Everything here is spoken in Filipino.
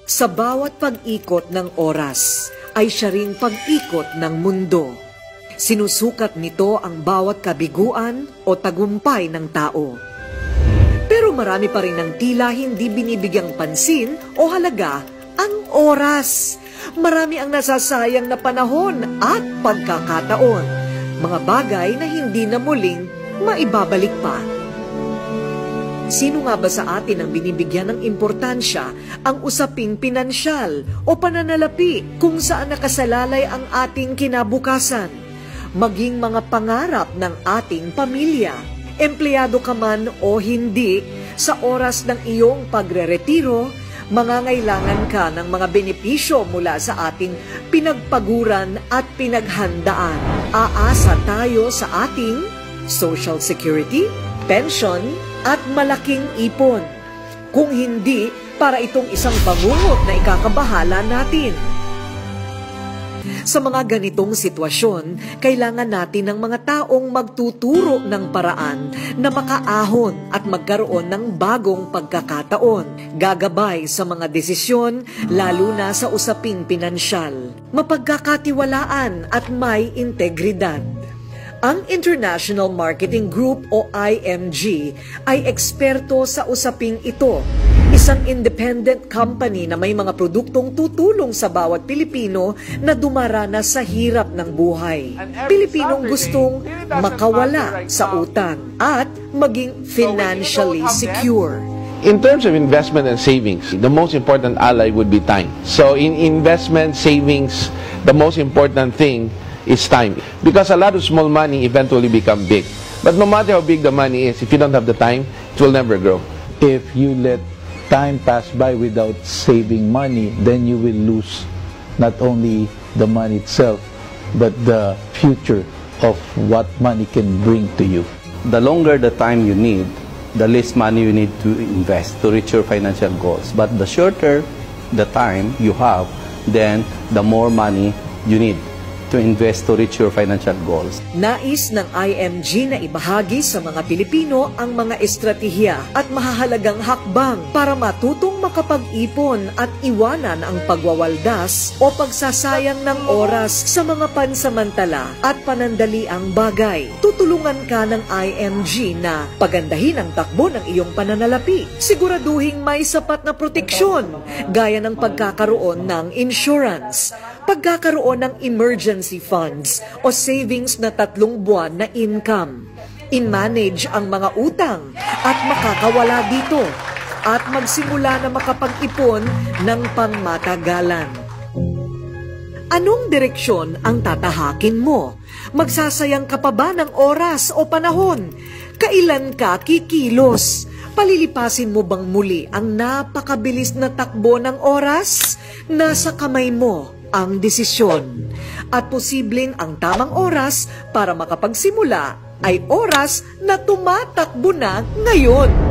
Sa bawat pag-ikot ng oras ay siya ring pag-ikot ng mundo. Sinusukat nito ang bawat kabiguan o tagumpay ng tao. Pero marami pa rin ng tila hindi binibigyang pansin o halaga ang oras. Marami ang nasasayang na panahon at pagkakataon. Mga bagay na hindi na muling maibabalik pa. Sino nga ba sa atin ang binibigyan ng importansya ang usaping pinansyal o pananalapi kung saan nakasalalay ang ating kinabukasan? Maging mga pangarap ng ating pamilya, empleyado ka man o hindi, sa oras ng iyong pagreretiro, mangangailangan ka ng mga benepisyo mula sa ating pinagpaguran at pinaghandaan. Aasa tayo sa ating Social Security, pension, at malaking ipon. Kung hindi, para itong isang bangungot na ikakabahala natin. Sa mga ganitong sitwasyon, kailangan natin ng mga taong magtuturo ng paraan na makaahon at magkaroon ng bagong pagkakataon. Gagabay sa mga desisyon, lalo na sa usaping pinansyal. Mapagkakatiwalaan at may integridad. Ang International Marketing Group o IMG ay eksperto sa usaping ito. Isang independent company na may mga produktong tutulong sa bawat Pilipino na dumaranas sa hirap ng buhay. Pilipinong gustong makawala sa utang at maging financially secure. In terms of investment and savings, the most important ally would be time. So in investment, savings, the most important thing is time. Because a lot of small money eventually become big. But no matter how big the money is, if you don't have the time, it will never grow. If you let time pass by without saving money, then you will lose not only the money itself, but the future of what money can bring to you. The longer the time you need, the less money you need to invest to reach your financial goals. But the shorter the time you have, then the more money you need to invest to reach your financial goals. Nais ng IMG na ibahagi sa mga Pilipino ang mga estratehiya at mahahalagang hakbang para matutong makapag-ipon at iwanan ang pagwawaldas o pagsasayang ng oras sa mga pansamantala at panandaliang bagay. Tutulungan ka ng IMG na pagandahin ang takbo ng iyong pananalapi. Siguraduhing may sapat na proteksyon, gaya ng pagkakaroon ng insurance, pagkakaroon ng emergency funds o savings na 3 buwan na income. In-manage ang mga utang at makakawala dito at magsimula na makapag-ipon ng pangmatagalan. Anong direksyon ang tatahakin mo? Magsasayang ka pa ba ng oras o panahon? Kailan ka kikilos? Palilipasin mo bang muli ang napakabilis na takbo ng oras? Nasa kamay mo ang desisyon. At posibleng ang tamang oras para makapagsimula ay oras na tumatakbo na ngayon.